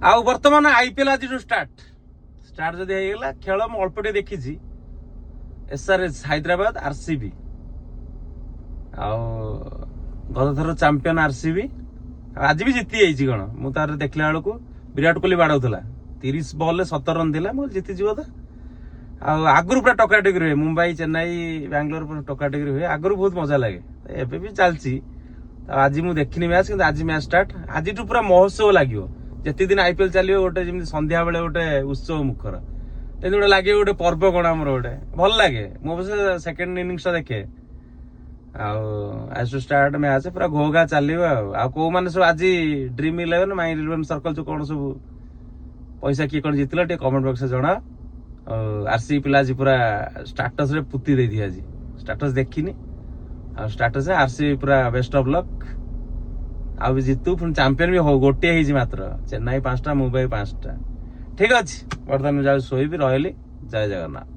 आउ वर्तमान आईपीएल आज स्टार्ट स्टार्ट जदि होगा खेल मु अल्प टे देखी एसआरएच हैदराबाद आरसीबी गत थर चैंपियन आरसीबी आज भी जीति जाइए कौन मुझे देखला बेलू विराट कोहली बाड़ाऊला 30 बॉल 17 रन था मुझे जीतीजी बोध आगुरी पूरा टकाटकी रुए मुंबई चेन्नई बैंगलोर पूरा टकाटकी हुए आगुरी बहुत मजा लगे एबे भी चलती आज मुझे देखनी मैच कि आज मैच स्टार्ट आज पूरा महोत्सव लगे जिते दिन आईपीएल चलो गोटे जमी संध्या बेले गोटे उत्सव मुखर गोटे लगे गोटे पर्व कौन आमर गोटे भल लगे मो बस सेकेंड इनिंग्स देखे आज स्टार्ट मैच पूरा घोघा चलो कौ मैंने सब आज ड्रीम 11 माई 11 सर्कल जो कौन सब पैसा किए कौन जीतल टे कमेंट बॉक्स जना आरसीबी पिला आज पूरा स्टाटस रे पुती दे आज स्टाटस देखनी स्टाटस आरसीबी पूरा बेस्ट ऑफ लक आ भी जीतू पुणी चैंपियन भी हो गोटे ही मात्र चेन्नई 5टा मुंबई 5टा ठीक अच्छे बर्तमान जाऊँ शोबी रही जय जगन्नाथ।